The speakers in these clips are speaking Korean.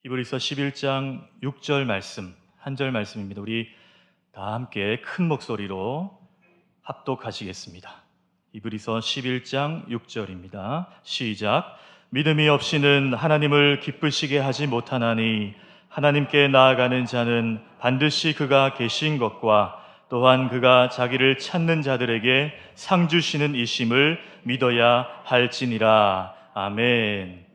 히브리서 11장 6절 말씀, 한 절 말씀입니다. 우리 다 함께 큰 목소리로 합독하시겠습니다. 히브리서 11장 6절입니다. 시작. 믿음이 없이는 하나님을 기쁘시게 하지 못하나니 하나님께 나아가는 자는 반드시 그가 계신 것과 또한 그가 자기를 찾는 자들에게 상 주시는 이심을 믿어야 할지니라. 아멘.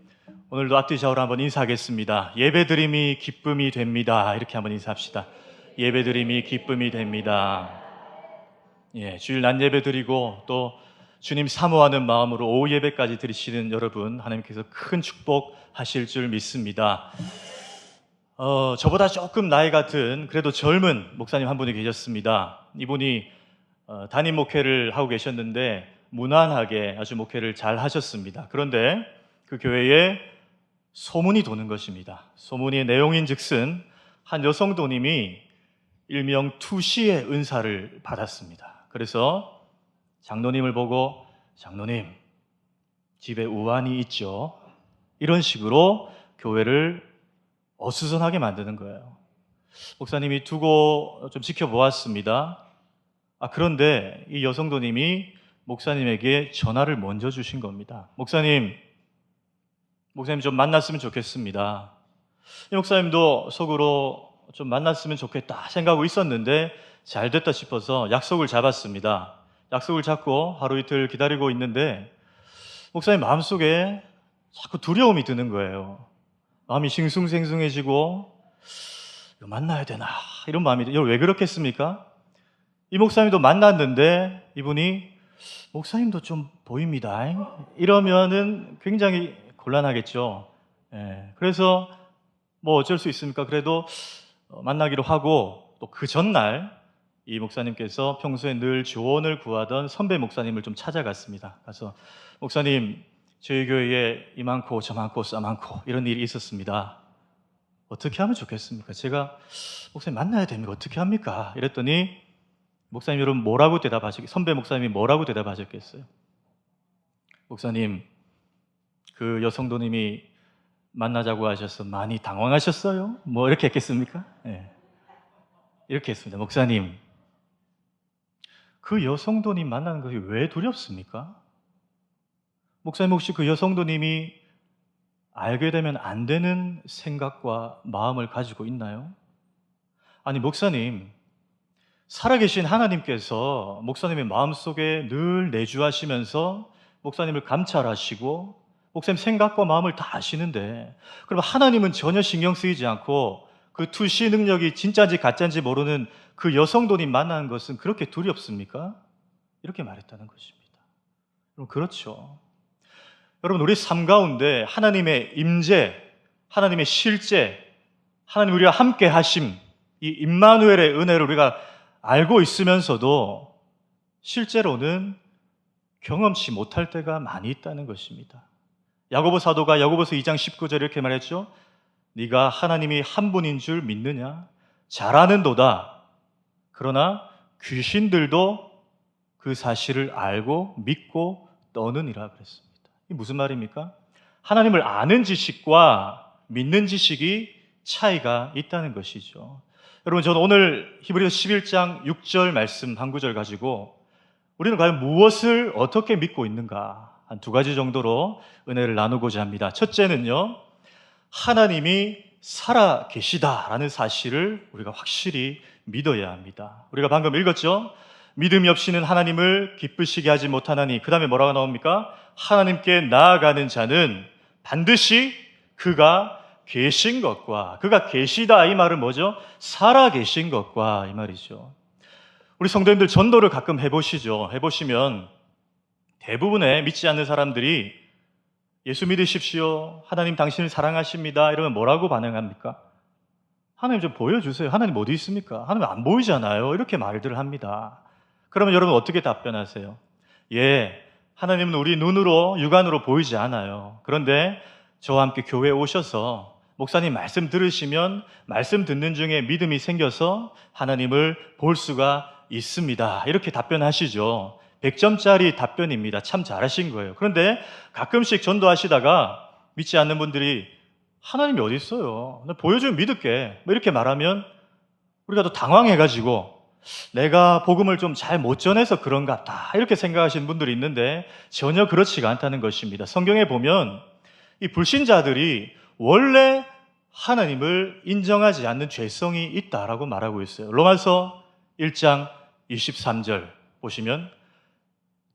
오늘도 앞뒤좌우로 한번 인사하겠습니다. 예배드림이 기쁨이 됩니다. 이렇게 한번 인사합시다. 예배드림이 기쁨이 됩니다. 주일 낮 예배 드리고 또 주님 사모하는 마음으로 오후 예배까지 드리시는 여러분, 하나님께서 큰 축복하실 줄 믿습니다. 저보다 조금 나이 같은 그래도 젊은 목사님 한 분이 계셨습니다. 이분이 담임 목회를 하고 계셨는데 무난하게 아주 목회를 잘 하셨습니다. 그런데 그 교회에 소문이 도는 것입니다. 소문의 내용인즉슨 한 여성도님이 일명 투시의 은사를 받았습니다. 그래서 장로님을 보고 장로님, 집에 우환이 있죠? 이런 식으로 교회를 어수선하게 만드는 거예요. 목사님이 두고 좀 지켜보았습니다. 그런데 이 여성도님이 목사님에게 전화를 먼저 주신 겁니다. 목사님 좀 만났으면 좋겠습니다. 이 목사님도 속으로 좀 만났으면 좋겠다 생각하고 있었는데 잘 됐다 싶어서 약속을 잡았습니다. 약속을 잡고 하루 이틀 기다리고 있는데 목사님 마음속에 자꾸 두려움이 드는 거예요. 마음이 싱숭생숭해지고 이거 만나야 되나 이런 마음이 들어요. 왜 그렇겠습니까? 이 목사님도 만났는데 이분이 목사님도 좀 보입니다 이러면은 굉장히 곤란하겠죠. 그래서 뭐 어쩔 수 있습니까? 그래도 만나기로 하고 또 그 전날 이 목사님께서 평소에 늘 조언을 구하던 선배 목사님을 좀 찾아갔습니다. 가서 목사님, 저희 교회에 이 많고 저 많고 싸 많고 이런 일이 있었습니다. 어떻게 하면 좋겠습니까? 제가 목사님 만나야 됩니까? 어떻게 합니까? 이랬더니 목사님 여러분 뭐라고 대답하셨겠어요? 선배 목사님이 뭐라고 대답하셨겠어요? 목사님, 그 여성도님이 만나자고 하셔서 많이 당황하셨어요? 뭐 이렇게 했겠습니까? 이렇게 했습니다. 목사님, 그 여성도님 만나는 것이 왜 두렵습니까? 목사님 혹시 그 여성도님이 알게 되면 안 되는 생각과 마음을 가지고 있나요? 아니 목사님, 살아계신 하나님께서 목사님의 마음속에 늘 내주하시면서 목사님을 감찰하시고 목사님 생각과 마음을 다 아시는데 그럼 하나님은 전혀 신경 쓰이지 않고 그 투시 능력이 진짜인지 가짜인지 모르는 그 여성도님 만나는 것은 그렇게 두렵습니까? 이렇게 말했다는 것입니다. 여러분 그렇죠. 여러분 우리 삶 가운데 하나님의 임재, 하나님의 실제, 하나님 우리와 함께 하심, 이 임마누엘의 은혜를 우리가 알고 있으면서도 실제로는 경험치 못할 때가 많이 있다는 것입니다. 야고보 사도가 야고보서 2장 19절 이렇게 말했죠. 네가 하나님이 한 분인 줄 믿느냐? 잘 아는도다. 그러나 귀신들도 그 사실을 알고 믿고 떠느니라 그랬습니다. 이게 무슨 말입니까? 하나님을 아는 지식과 믿는 지식이 차이가 있다는 것이죠. 여러분 저는 오늘 히브리서 11장 6절 말씀 한 구절 가지고 우리는 과연 무엇을 어떻게 믿고 있는가 한 두 가지 정도로 은혜를 나누고자 합니다. 첫째는요, 하나님이 살아 계시다라는 사실을 우리가 확실히 믿어야 합니다. 우리가 방금 읽었죠? 믿음이 없이는 하나님을 기쁘시게 하지 못하나니 그 다음에 뭐라고 나옵니까? 하나님께 나아가는 자는 반드시 그가 계신 것과 그가 계시다 이 말은 뭐죠? 살아 계신 것과 이 말이죠. 우리 성도님들 전도를 가끔 해보시죠. 해보시면 대부분의 믿지 않는 사람들이 예수 믿으십시오. 하나님 당신을 사랑하십니다. 이러면 뭐라고 반응합니까? 하나님 좀 보여주세요. 하나님 어디 있습니까? 하나님 안 보이잖아요. 이렇게 말들을 합니다. 그러면 여러분 어떻게 답변하세요? 하나님은 우리 눈으로 육안으로 보이지 않아요. 그런데 저와 함께 교회에 오셔서 목사님 말씀 들으시면 말씀 듣는 중에 믿음이 생겨서 하나님을 볼 수가 있습니다. 이렇게 답변하시죠. 100점짜리 답변입니다. 참 잘하신 거예요. 그런데 가끔씩 전도하시다가 믿지 않는 분들이 하나님이 어디 있어요? 보여주면 믿을게. 뭐 이렇게 말하면 우리가 또 당황해가지고 내가 복음을 좀 잘 못 전해서 그런가 보다 이렇게 생각하시는 분들이 있는데 전혀 그렇지가 않다는 것입니다. 성경에 보면 이 불신자들이 원래 하나님을 인정하지 않는 죄성이 있다라고 말하고 있어요. 로마서 1장 23절 보시면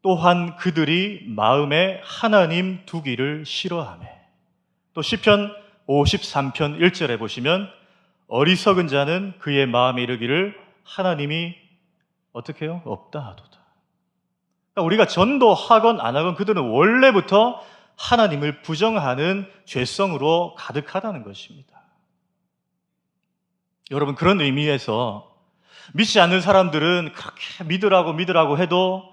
또한 그들이 마음에 하나님 두기를 싫어하며, 또 시편 53편 1절에 보시면 어리석은 자는 그의 마음에 이르기를 하나님이 어떻게 해요? 없다 하도다. 그러니까 우리가 전도하건 안 하건 그들은 원래부터 하나님을 부정하는 죄성으로 가득하다는 것입니다. 여러분, 그런 의미에서 믿지 않는 사람들은 그렇게 믿으라고 해도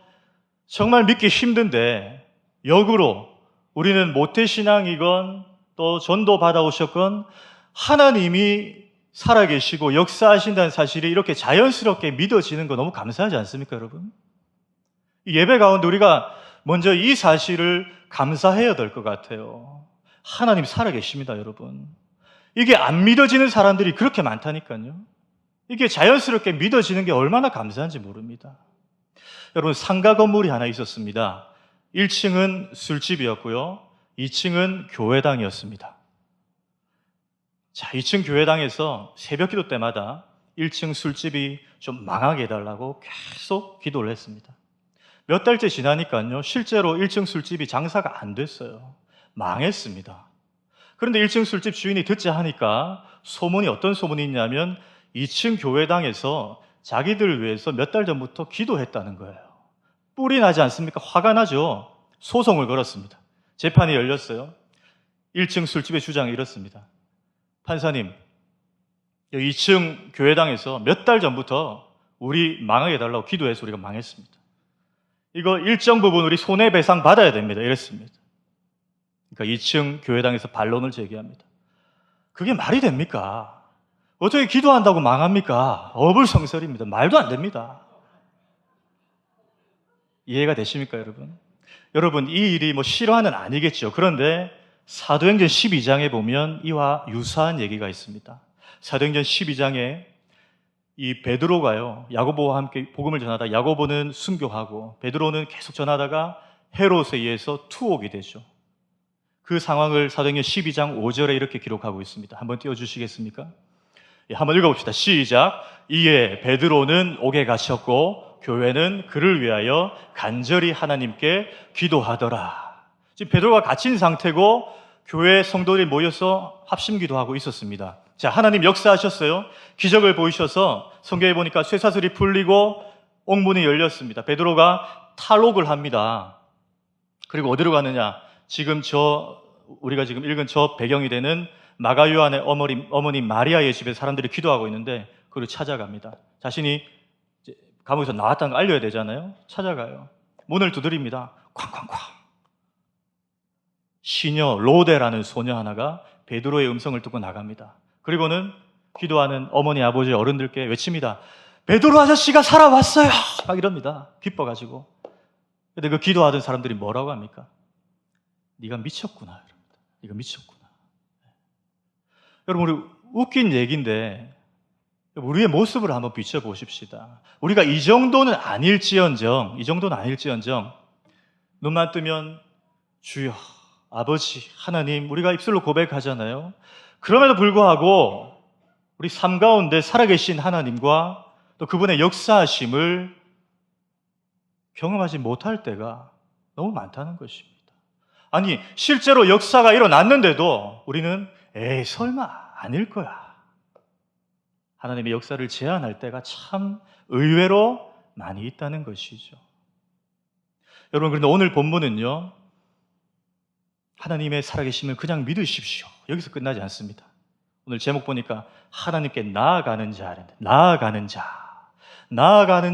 정말 믿기 힘든데, 역으로 우리는 모태신앙이건 또 전도 받아오셨건 하나님이 살아계시고 역사하신다는 사실이 이렇게 자연스럽게 믿어지는 거 너무 감사하지 않습니까, 여러분? 이 예배 가운데 우리가 먼저 이 사실을 감사해야 될 것 같아요. 하나님 살아계십니다, 여러분. 이게 안 믿어지는 사람들이 그렇게 많다니까요. 이게 자연스럽게 믿어지는 게 얼마나 감사한지 모릅니다. 여러분, 상가 건물이 하나 있었습니다. 1층은 술집이었고요, 2층은 교회당이었습니다. 자, 2층 교회당에서 새벽 기도 때마다 1층 술집이 좀 망하게 해달라고 계속 기도를 했습니다. 몇 달째 지나니까요, 실제로 1층 술집이 장사가 안 됐어요. 망했습니다. 그런데 1층 술집 주인이 듣자 하니까 소문이 어떤 소문이 있냐면 2층 교회당에서 자기들을 위해서 몇 달 전부터 기도했다는 거예요. 뿔이 나지 않습니까? 화가 나죠. 소송을 걸었습니다. 재판이 열렸어요. 1층 술집의 주장이 이렇습니다. 판사님, 2층 교회당에서 몇 달 전부터 우리 망하게 해달라고 기도해서 우리가 망했습니다. 이거 일정 부분 우리 손해배상 받아야 됩니다. 이랬습니다. 그러니까 2층 교회당에서 반론을 제기합니다. 그게 말이 됩니까? 어떻게 기도한다고 망합니까? 어불성설입니다. 말도 안 됩니다. 이해가 되십니까, 여러분? 여러분, 이 일이 실화는 아니겠죠. 그런데 사도행전 12장에 보면 이와 유사한 얘기가 있습니다. 사도행전 12장에 이 베드로가요, 야고보와 함께 복음을 전하다 야고보는 순교하고 베드로는 계속 전하다가 헤롯에 의해서 투옥이 되죠. 그 상황을 사도행전 12장 5절에 이렇게 기록하고 있습니다. 한번 띄워주시겠습니까? 예, 한번 읽어봅시다. 시작. 이에 베드로는 옥에 갇혔고 교회는 그를 위하여 간절히 하나님께 기도하더라. 지금 베드로가 갇힌 상태고 교회 성도들이 모여서 합심기도하고 있었습니다. 자, 하나님 역사하셨어요. 기적을 보이셔서 성경에 보니까 쇠사슬이 풀리고 옥문이 열렸습니다. 베드로가 탈옥을 합니다. 그리고 어디로 가느냐? 지금 우리가 지금 읽은 저 배경이 되는 마가 요한의 어머니 마리아의 집에 사람들이 기도하고 있는데 그를 찾아갑니다. 자신이 감옥에서 나왔다는 걸 알려야 되잖아요. 찾아가요. 문을 두드립니다. 쾅쾅쾅. 시녀 로데라는 소녀 하나가 베드로의 음성을 듣고 나갑니다. 그리고는 기도하는 어머니 아버지 어른들께 외칩니다. 베드로 아저씨가 살아왔어요. 막 이럽니다. 기뻐가지고. 근데 그 기도하던 사람들이 뭐라고 합니까? 네가 미쳤구나. 이럽니다. 네가 미쳤구나. 여러분, 우리 웃긴 얘기인데 우리의 모습을 한번 비춰보십시다. 우리가 이 정도는 아닐지언정 눈만 뜨면 주여, 아버지, 하나님, 우리가 입술로 고백하잖아요. 그럼에도 불구하고 우리 삶 가운데 살아계신 하나님과 또 그분의 역사하심을 경험하지 못할 때가 너무 많다는 것입니다. 아니, 실제로 역사가 일어났는데도 우리는 에이, 설마 아닐 거야. 하나님의 역사를 제한할 때가 참 의외로 많이 있다는 것이죠. 여러분, 그런데 오늘 본문은요, 하나님의 살아계심을 그냥 믿으십시오. 여기서 끝나지 않습니다. 오늘 제목 보니까 하나님께 나아가는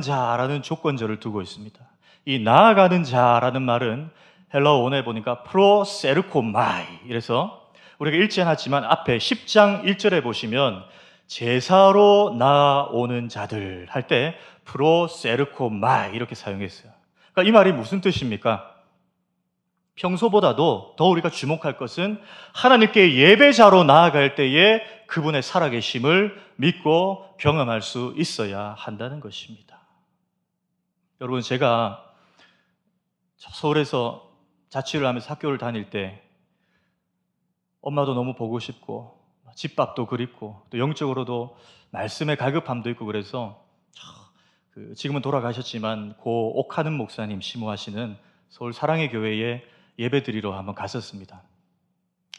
자라는 조건절을 두고 있습니다. 이 나아가는 자라는 말은 헬라어 원어에 보니까 프로세르코마이, 이래서 우리가 읽지 않았지만 앞에 10장 1절에 보시면 제사로 나아오는 자들 할 때 프로세르코마이 이렇게 사용했어요. 그러니까 이 말이 무슨 뜻입니까? 평소보다도 더 우리가 주목할 것은 하나님께 예배자로 나아갈 때에 그분의 살아계심을 믿고 경험할 수 있어야 한다는 것입니다. 여러분, 제가 서울에서 자취를 하면서 학교를 다닐 때 엄마도 너무 보고 싶고 집밥도 그립고 또 영적으로도 말씀의 갈급함도 있고 그래서 지금은 돌아가셨지만 고 옥하는 목사님 심호하시는 서울 사랑의 교회에 예배드리러 한번 갔었습니다.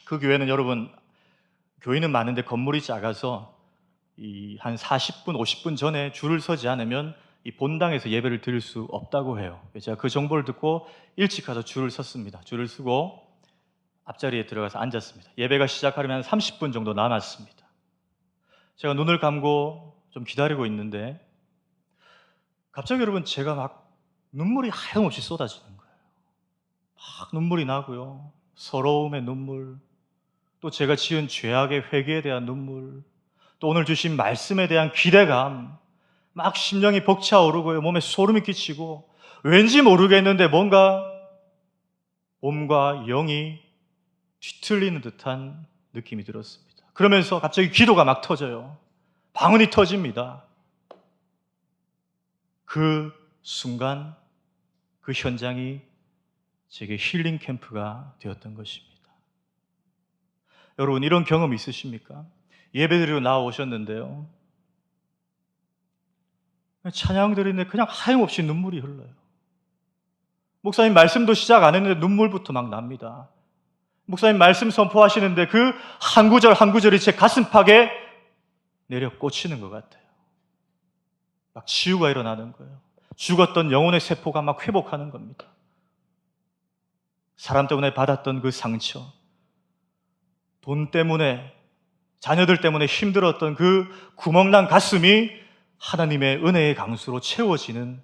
그 교회는 여러분, 교인은 많은데 건물이 작아서 한 40분, 50분 전에 줄을 서지 않으면 이 본당에서 예배를 드릴 수 없다고 해요. 제가 그 정보를 듣고 일찍 가서 줄을 섰습니다. 줄을 서고 앞자리에 들어가서 앉았습니다. 예배가 시작하려면 한 30분 정도 남았습니다. 제가 눈을 감고 좀 기다리고 있는데 갑자기 여러분, 제가 막 눈물이 하염없이 쏟아지는 거예요. 막 눈물이 나고요. 서러움의 눈물, 또 제가 지은 죄악의 회개에 대한 눈물, 또 오늘 주신 말씀에 대한 기대감, 막 심령이 벅차오르고요. 몸에 소름이 끼치고 왠지 모르겠는데 뭔가 몸과 영이 뒤틀리는 듯한 느낌이 들었습니다. 그러면서 갑자기 기도가 막 터져요. 방언이 터집니다. 그 순간, 그 현장이 제게 힐링 캠프가 되었던 것입니다. 여러분, 이런 경험 있으십니까? 예배드리러 나오셨는데요, 찬양 드리는데 그냥 하염없이 눈물이 흘러요. 목사님 말씀도 시작 안 했는데 눈물부터 막 납니다. 목사님 말씀 선포하시는데 그 한 구절 한 구절이 제 가슴팍에 내려 꽂히는 것 같아요. 막 치유가 일어나는 거예요. 죽었던 영혼의 세포가 막 회복하는 겁니다. 사람 때문에 받았던 그 상처, 돈 때문에, 자녀들 때문에 힘들었던 그 구멍난 가슴이 하나님의 은혜의 강수로 채워지는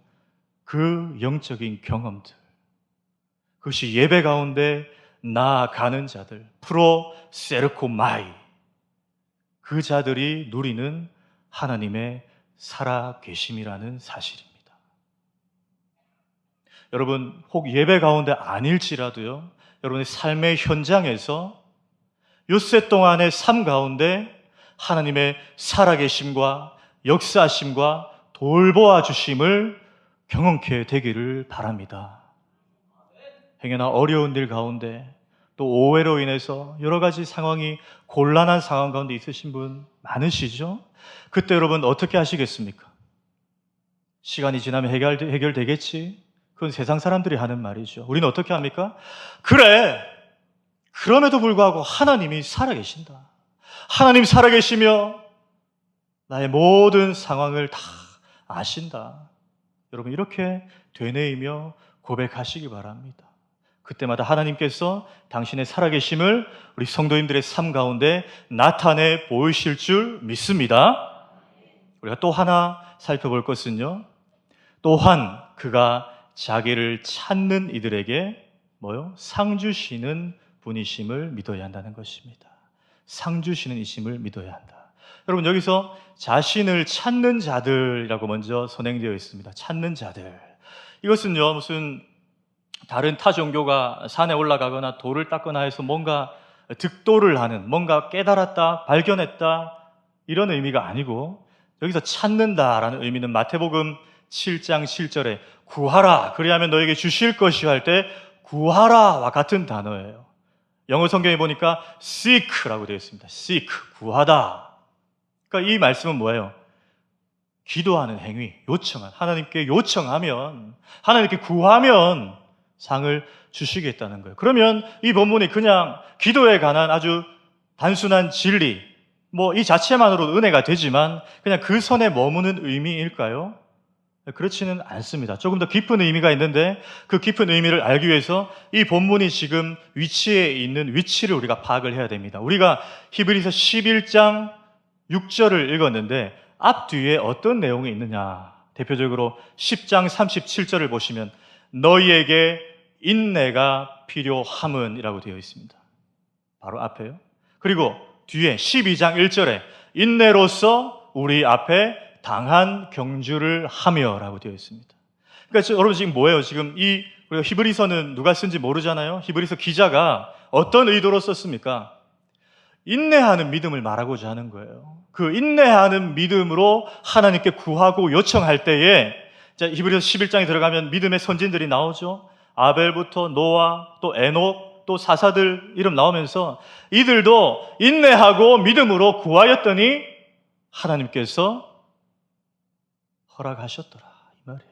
그 영적인 경험들, 그것이 예배 가운데 나아가는 자들, 프로 세르코마이, 그 자들이 누리는 하나님의 살아계심이라는 사실입니다. 여러분, 혹 예배 가운데 아닐지라도요, 여러분의 삶의 현장에서 엿새 동안의 삶 가운데 하나님의 살아계심과 역사하심과 돌보아 주심을 경험케 되기를 바랍니다. 행여나 어려운 일 가운데 또 오해로 인해서 여러 가지 상황이 곤란한 상황 가운데 있으신 분 많으시죠? 그때 여러분 어떻게 하시겠습니까? 시간이 지나면 해결되겠지? 그건 세상 사람들이 하는 말이죠. 우리는 어떻게 합니까? 그래, 그럼에도 불구하고 하나님이 살아계신다. 하나님 살아계시며 나의 모든 상황을 다 아신다. 여러분, 이렇게 되뇌이며 고백하시기 바랍니다. 그때마다 하나님께서 당신의 살아계심을 우리 성도님들의 삶 가운데 나타내 보이실 줄 믿습니다. 우리가 또 하나 살펴볼 것은요, 또한 그가 자기를 찾는 이들에게 상 주시는 분이심을 믿어야 한다는 것입니다. 상 주시는 이심을 믿어야 한다. 여러분, 여기서 자신을 찾는 자들이라고 먼저 선행되어 있습니다. 찾는 자들. 이것은요, 무슨 다른 타 종교가 산에 올라가거나 돌을 닦거나 해서 뭔가 득도를 하는, 뭔가 깨달았다, 발견했다, 이런 의미가 아니고, 여기서 찾는다라는 의미는 마태복음 7장 7절에 구하라, 그리하면 너에게 주실 것이요 할 때 구하라와 같은 단어예요. 영어 성경에 보니까 seek라고 되어 있습니다. seek, 구하다. 그러니까 이 말씀은 뭐예요? 기도하는 행위, 요청한, 하나님께 요청하면, 하나님께 구하면 상을 주시겠다는 거예요. 그러면 이 본문이 그냥 기도에 관한 아주 단순한 진리, 이 자체만으로도 은혜가 되지만 그냥 그 선에 머무는 의미일까요? 그렇지는 않습니다. 조금 더 깊은 의미가 있는데 그 깊은 의미를 알기 위해서 이 본문이 지금 위치에 있는 위치를 우리가 파악을 해야 됩니다. 우리가 히브리서 11장 6절을 읽었는데 앞뒤에 어떤 내용이 있느냐, 대표적으로 10장 37절을 보시면 너희에게 인내가 필요함은 이라고 되어 있습니다. 바로 앞에요. 그리고 뒤에 12장 1절에 인내로서 우리 앞에 당한 경주를 하며 라고 되어 있습니다. 그러니까 여러분, 지금 뭐예요? 지금 이 우리가 히브리서는 누가 쓴지 모르잖아요. 히브리서 기자가 어떤 의도로 썼습니까? 인내하는 믿음을 말하고자 하는 거예요. 그 인내하는 믿음으로 하나님께 구하고 요청할 때에, 히브리서 11장에 들어가면 믿음의 선진들이 나오죠. 아벨부터 노아, 또 에녹, 또 사사들 이름 나오면서 이들도 인내하고 믿음으로 구하였더니 하나님께서 허락하셨더라, 이 말이에요.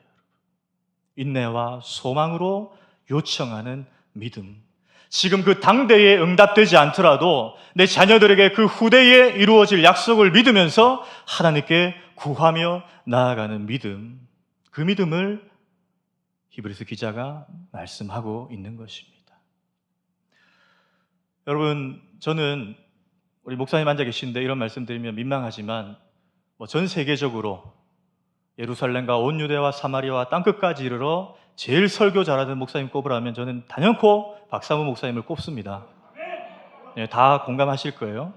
인내와 소망으로 요청하는 믿음. 지금 그 당대에 응답되지 않더라도 내 자녀들에게 그 후대에 이루어질 약속을 믿으면서 하나님께 구하며 나아가는 믿음, 그 믿음을 히브리서 기자가 말씀하고 있는 것입니다. 여러분, 저는 우리 목사님 앉아 계신데 이런 말씀 드리면 민망하지만 전 세계적으로 예루살렘과 온 유대와 사마리아와 땅끝까지 이르러 제일 설교 잘하는 목사님 꼽으라면 저는 단연코 박사모 목사님을 꼽습니다. 네, 다 공감하실 거예요.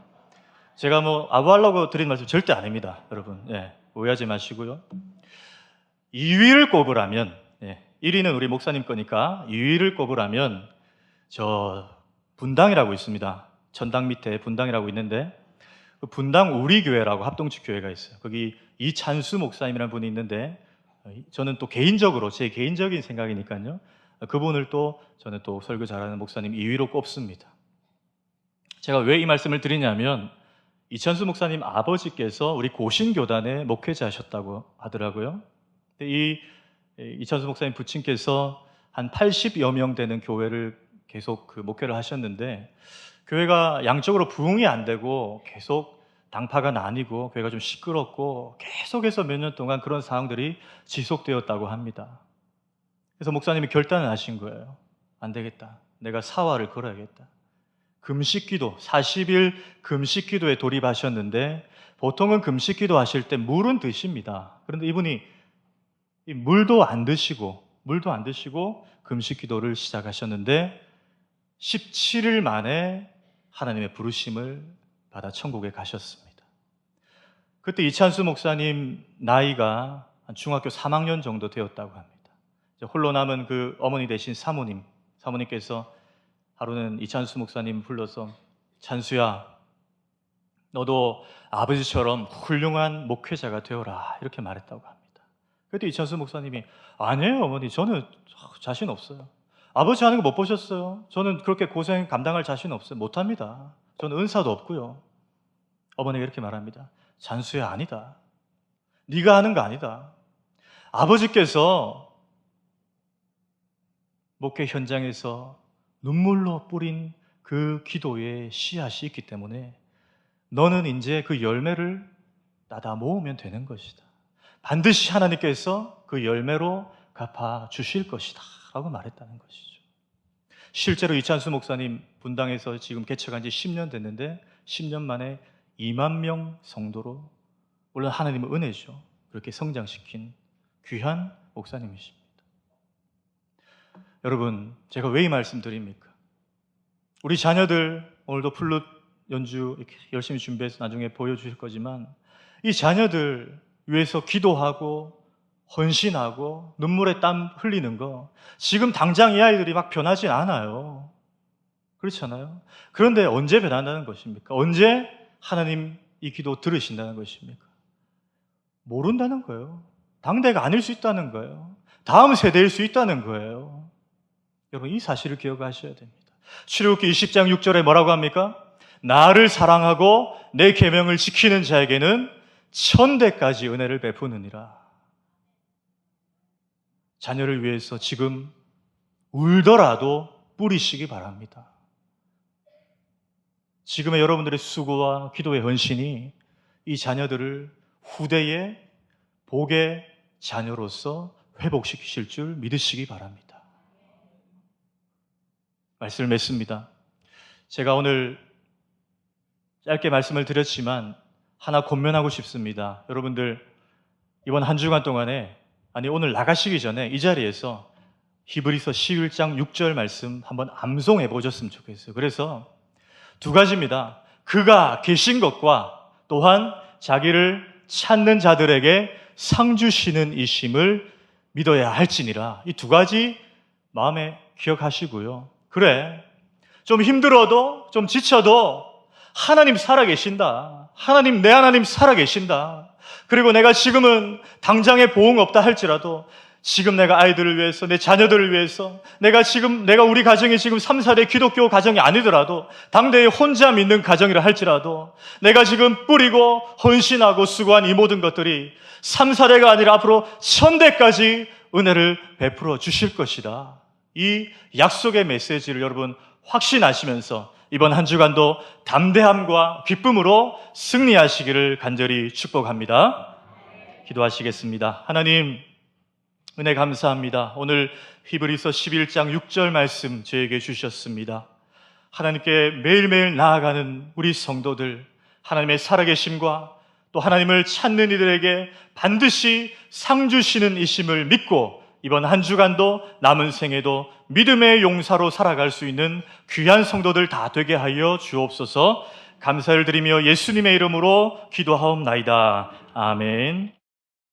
제가 아부하려고 드린 말씀 절대 아닙니다, 여러분. 네, 오해하지 마시고요. 2위를 꼽으라면, 1위는 우리 목사님 거니까 2위를 꼽으라면 저 분당이라고 있습니다. 전당 밑에 분당이라고 있는데 그 분당 우리교회라고 합동측 교회가 있어요. 거기 이찬수 목사님이라는 분이 있는데 저는 또 개인적으로 제 개인적인 생각이니까요. 그분을 저는 또 설교 잘하는 목사님 2위로 꼽습니다. 제가 왜 이 말씀을 드리냐면 이찬수 목사님 아버지께서 우리 고신교단의 목회자셨다고 하더라고요. 이찬수 목사님 부친께서 한 80여 명 되는 교회를 계속 그 목회를 하셨는데 교회가 양적으로 부흥이 안 되고 계속 당파가 나뉘고 교회가 좀 시끄럽고 계속해서 몇 년 동안 그런 상황들이 지속되었다고 합니다. 그래서 목사님이 결단을 하신 거예요. 안 되겠다. 내가 사활을 걸어야겠다. 금식기도, 40일 금식기도에 돌입하셨는데 보통은 금식기도 하실 때 물은 드십니다. 그런데 이분이 물도 안 드시고 금식기도를 시작하셨는데 17일 만에 하나님의 부르심을 받아 천국에 가셨습니다. 그때 이찬수 목사님 나이가 한 중학교 3학년 정도 되었다고 합니다. 홀로 남은 그 어머니 되신 사모님께서 하루는 이찬수 목사님 불러서 찬수야, 너도 아버지처럼 훌륭한 목회자가 되어라, 이렇게 말했다고 합니다. 그때 이찬수 목사님이 아니에요 어머니, 저는 자신 없어요. 아버지 하는 거 못 보셨어요? 저는 그렇게 고생 감당할 자신 없어요. 못합니다. 저는 은사도 없고요. 어머니가 이렇게 말합니다. 찬수야, 아니다. 네가 하는 거 아니다. 아버지께서 목회 현장에서 눈물로 뿌린 그 기도의 씨앗이 있기 때문에 너는 이제 그 열매를 따다 모으면 되는 것이다. 반드시 하나님께서 그 열매로 갚아 주실 것이다 라고 말했다는 것이죠. 실제로 이찬수 목사님 분당에서 지금 개척한 지 10년 됐는데 10년 만에 2만 명 성도로, 물론 하나님의 은혜죠, 그렇게 성장시킨 귀한 목사님이십니다. 여러분, 제가 왜 이 말씀 드립니까? 우리 자녀들 오늘도 플룻 연주 이렇게 열심히 준비해서 나중에 보여주실 거지만 이 자녀들 위해서 기도하고 헌신하고 눈물에 땀 흘리는 거 지금 당장 이 아이들이 막 변하지 않아요. 그렇잖아요. 그런데 언제 변한다는 것입니까? 언제 하나님 이 기도 들으신다는 것입니까? 모른다는 거예요. 당대가 아닐 수 있다는 거예요. 다음 세대일 수 있다는 거예요. 여러분, 이 사실을 기억하셔야 됩니다. 출애굽기 20장 6절에 뭐라고 합니까? 나를 사랑하고 내 계명을 지키는 자에게는 천대까지 은혜를 베푸느니라. 자녀를 위해서 지금 울더라도 뿌리시기 바랍니다. 지금의 여러분들의 수고와 기도의 헌신이 이 자녀들을 후대의 복의 자녀로서 회복시키실 줄 믿으시기 바랍니다. 말씀을 맺습니다. 제가 오늘 짧게 말씀을 드렸지만 하나 권면하고 싶습니다. 여러분들 이번 한 주간 동안에, 오늘 나가시기 전에 이 자리에서 히브리서 11장 6절 말씀 한번 암송해 보셨으면 좋겠어요. 그래서 두 가지입니다. 그가 계신 것과 또한 자기를 찾는 자들에게 상 주시는 이심을 믿어야 할지니라. 이 두 가지 마음에 기억하시고요. 그래, 좀 힘들어도, 좀 지쳐도 하나님 살아계신다. 하나님, 내 하나님 살아계신다. 그리고 내가 지금은 당장에 보응 없다 할지라도 지금 내가 아이들을 위해서, 내 자녀들을 위해서, 내가 우리 가정이 지금 3, 4대 기독교 가정이 아니더라도 당대에 혼자 믿는 가정이라 할지라도 내가 지금 뿌리고 헌신하고 수고한 이 모든 것들이 3, 4대가 아니라 앞으로 1000대까지 은혜를 베풀어 주실 것이다. 이 약속의 메시지를 여러분 확신하시면서 이번 한 주간도 담대함과 기쁨으로 승리하시기를 간절히 축복합니다. 기도하시겠습니다. 하나님, 은혜 감사합니다. 오늘 히브리서 11장 6절 말씀 저에게 주셨습니다. 하나님께 매일매일 나아가는 우리 성도들, 하나님의 살아계심과 또 하나님을 찾는 이들에게 반드시 상 주시는 이심을 믿고 이번 한 주간도 남은 생에도 믿음의 용사로 살아갈 수 있는 귀한 성도들 다 되게 하여 주옵소서. 감사를 드리며 예수님의 이름으로 기도하옵나이다. 아멘.